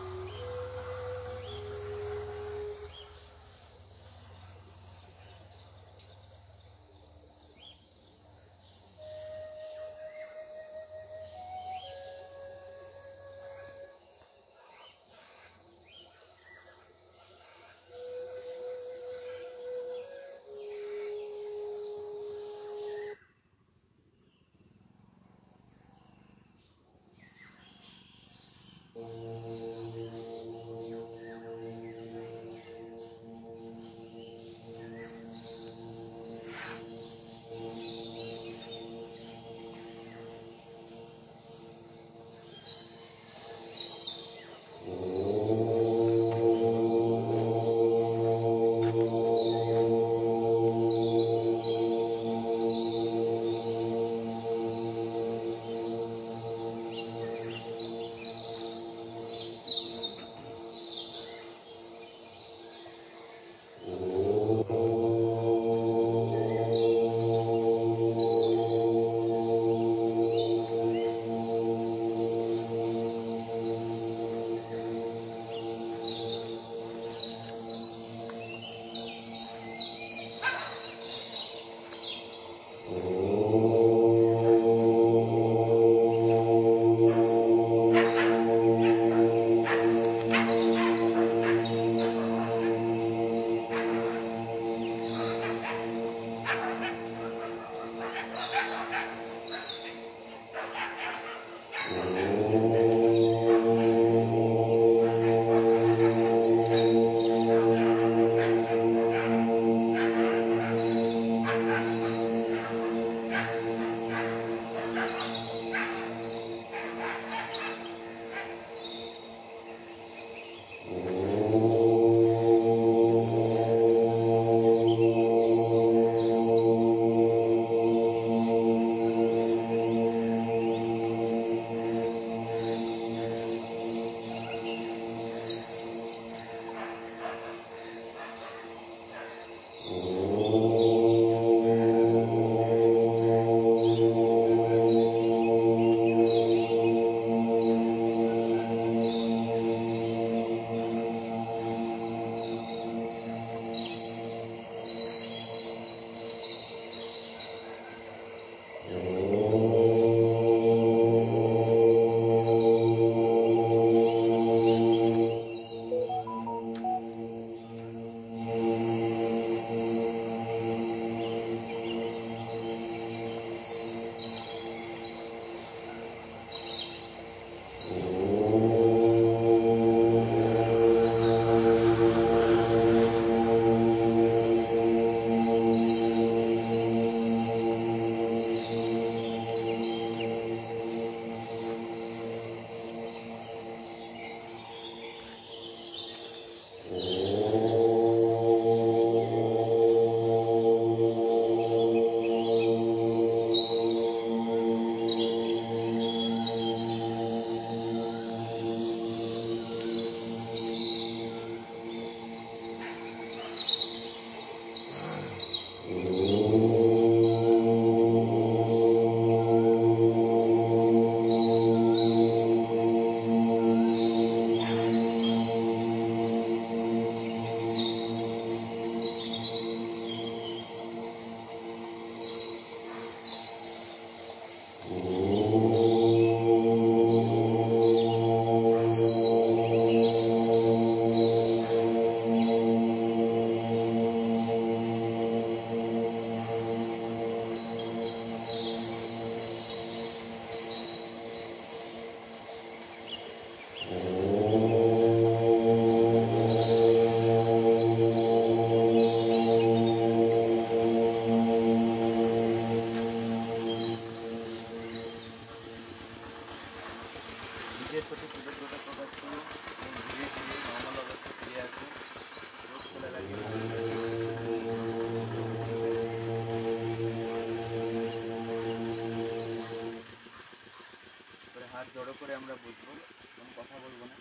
এবারে হাত জড়ো করে আমরা বসবো, কোনো কথা বলবো না।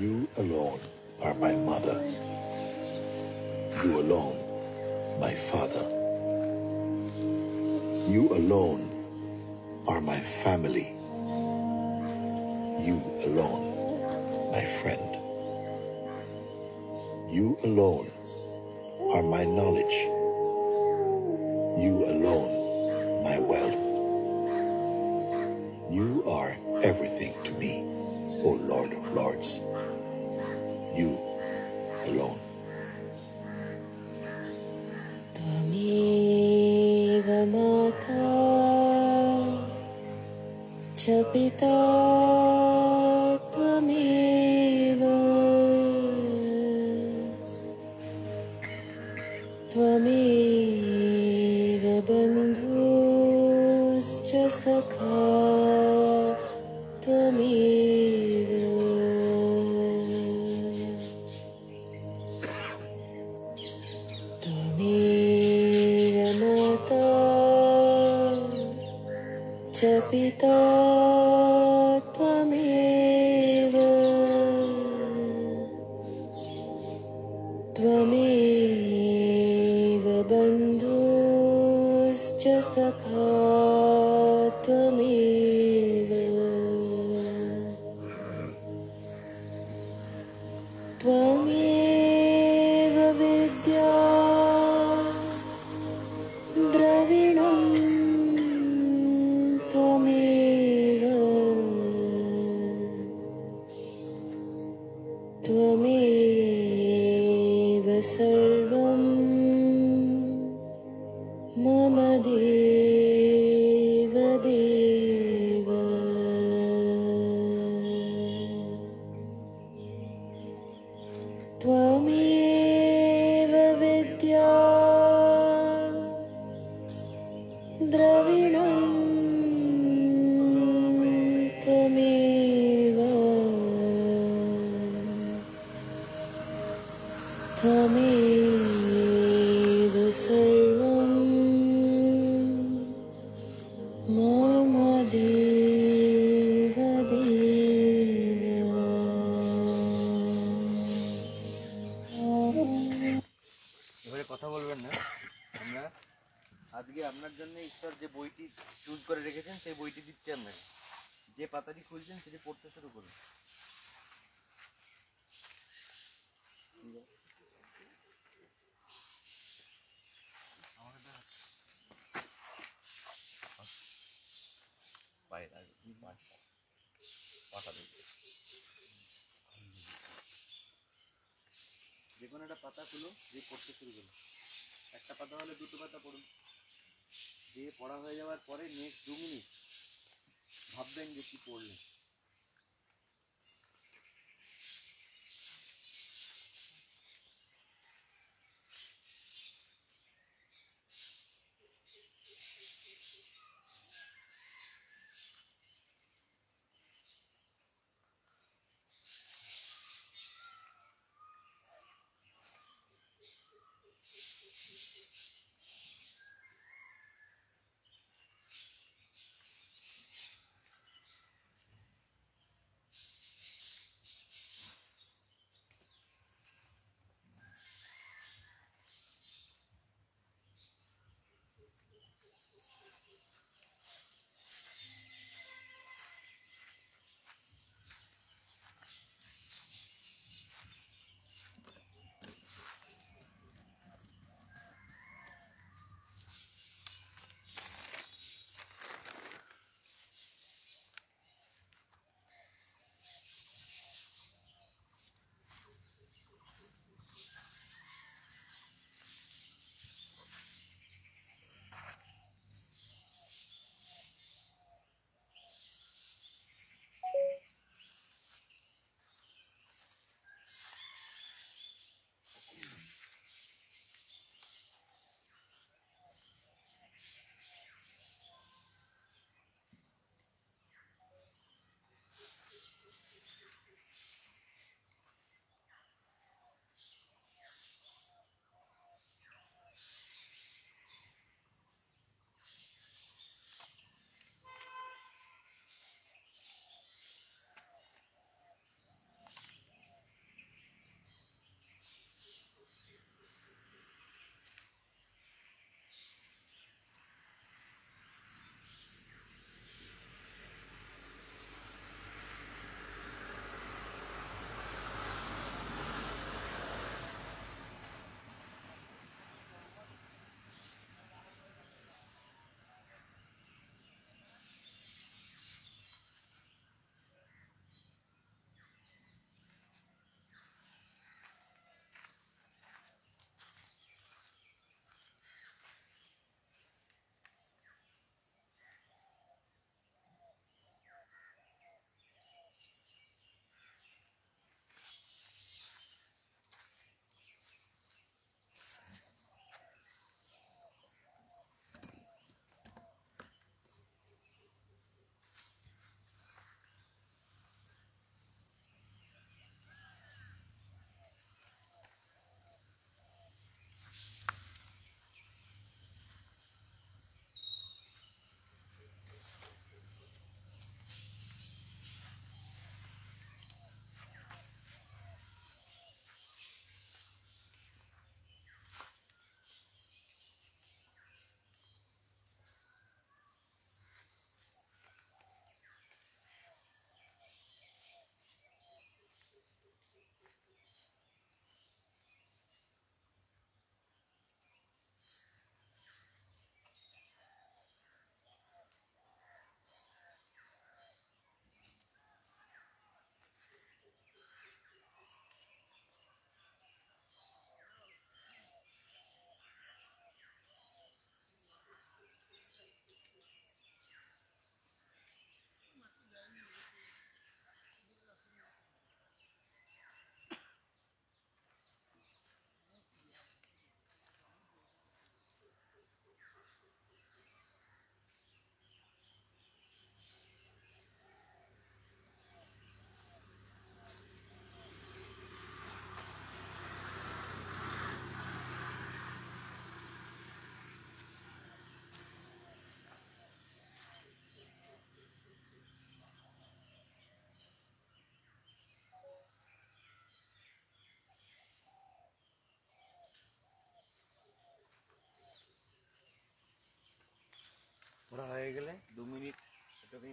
You alone are my mother. You alone, my father. You alone are my family. You alone, my friend. You alone are my knowledge. You alone, my wealth. You are everything to me, O Lord of Lords. You alone. त्वमेव माता च पिता त्वमेव त्वमेव बन्धुश्च सखा त्वमेव त्वमेव माता च पिता त्वमेव त्वमेव बन्धुश्च सखा त्वमेव त्वमेव विद्या द्रविणं त्वमेव त्वमेव सर्वं मम देव देव त्वमेव विद्या द्रविणं त्वमेव त्वमेव सर्वं मम देव देव এবারে কথা বলবেন না। আমরা আজকে আপনার জন্য ঈশ্বর যে বইটি চুজ করে রেখেছেন সেই বইটি দিচ্ছি আপনাকে। যে পাতাটি খুলছেন সেটি পড়তে শুরু করুন। যে কোনো একটা পাতা খুলো, দিয়ে পড়তে শুরু করুন। একটা পাতা হলে দুটো পাতা পড়ুন। দিয়ে পড়া হয়ে যাওয়ার পরে নেক্সট 2 মিনিট ভাববেন যে কি পড়লেন।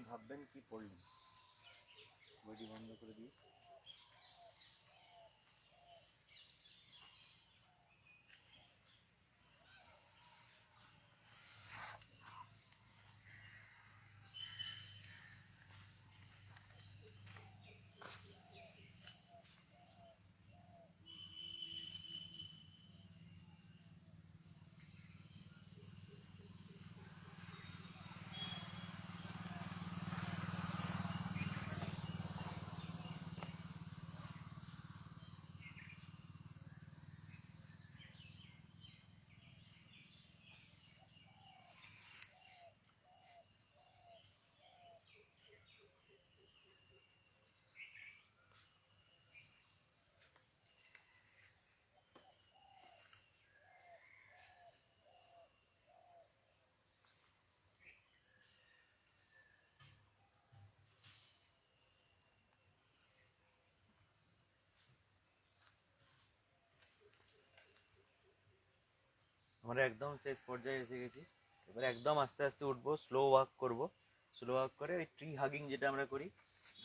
ভাববেন কি পড়লেন। বইটি বন্ধ করে দিয়ে আমরা একদম শেষ পর্যায়ে এসে গেছি। এবারে একদম আস্তে আস্তে উঠবো, স্লো ওয়াক করব। স্লো ওয়াক করে ওই ট্রি হাগিং যেটা আমরা করি,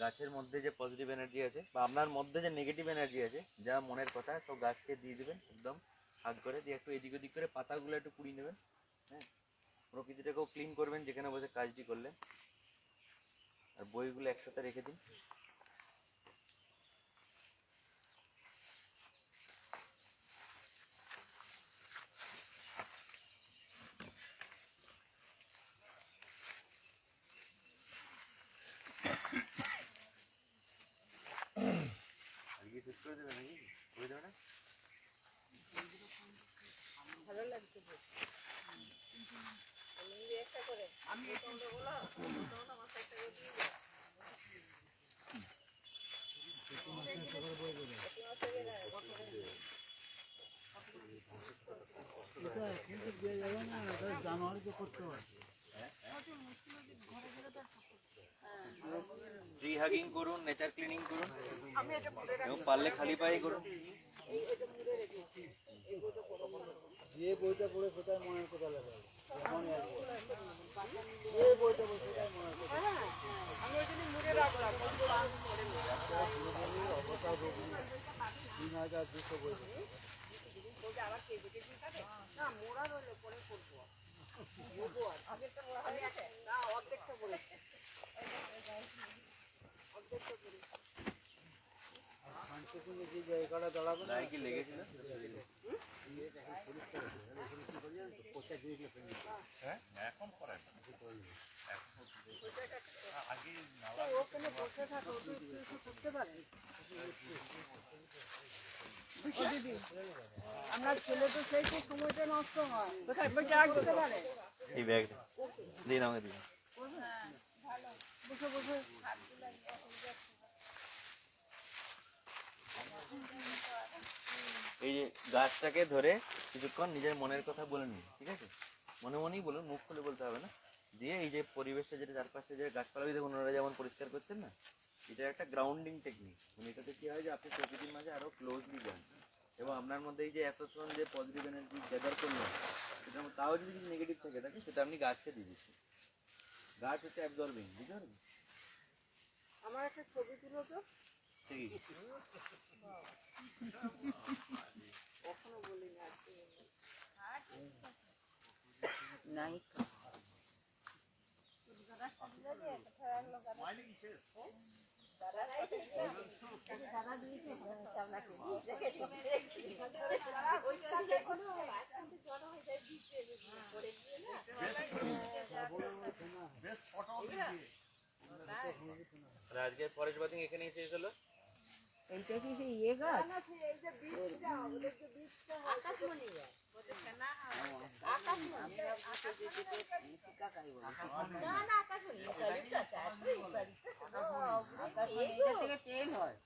গাছের মধ্যে যে পজিটিভ এনার্জি আছে বা আপনার মধ্যে যে নেগেটিভ এনার্জি আছে, যা মনের কথা সব গাছকে দিয়ে দেবেন একদম হাগ করে দিয়ে একটু এদিক ওদিক করে পাতাগুলো একটু পুড়িয়ে নেবেন। হ্যাঁ, প্রকৃতিটাকেও ক্লিন করবেন যেখানে বসে কাজটি করলেন। আর বইগুলো একসাথে রেখে দিন। আজকে শেষ করে দেবে নাকি? করে দেবে না? ভালো লাগছে তো। আমি একটা করে আমি তোমরা বলো তোমরা মাথা একটা করে দিয়ে দাও। ট্রি হাগিং করুন, নেচার ক্লিনিং করুন এবং পারলে খালি পায়ে করুন। যে বইটা পড়ে কোথায় মনের কথা লেখা যে বইটা পড়ে কোথায় মনের কথা আমি ওইখানে মুড়ে রাখলাম। 3200 বই আবার কে বেটে দিয়ে থাকে না, মোড়া রইলে পরে করবো। আগেরটা মোড়া হয়ে গেছে না, অর্ধেকটা বলেছে। শান্তিপুরে যে জায়গাটা দাঁড়াবে না গায়ে কি লেগেছিল? ওখানে বসে থাকো, তুই কিছু করতে পারেন। দিদি আপনার ছেলে তো সেই খুব সময়টা নষ্ট হয়, কোথায় বসে রাখতে পারে। এই ব্যাগটা দিন আমাকে দিন। বসে বসে এই যে গাছটাকে ধরে কিছুক্ষণ নিজের মনের কথা বলে নিন, ঠিক আছে? মনে মনেই বলুন, মুখ খুলে বলতে হবে না। দিয়ে এই যে পরিবেশটা যেটা চারপাশে যে গাছপালা দেখুন ওনারা যেমন পরিষ্কার করছেন না, এটা একটা গ্রাউন্ডিং টেকনিক। মানে এটাতে কি হয় যে আপনি প্রকৃতির মাঝে আরো ক্লোজলি যান এবং আপনার মধ্যে এই যে এতক্ষণ যে পজিটিভ এনার্জি গ্যাদার করলেন, সেটা তাও যদি কিছু নেগেটিভ থেকে থাকে সেটা আপনি গাছকে দিয়ে দিচ্ছেন। গাছ হচ্ছে অ্যাবজর্বিং, বুঝতে পারবেন? আমার একটা ছবি তুলো তো। সেই কখনো বলি না নাই আজকে ফরেস্ট বাথিং এখানেই শেষ হলো। এইটা কি সেই ইয়ে গাছ? আকাশমণি এটা থেকে তেল হয়।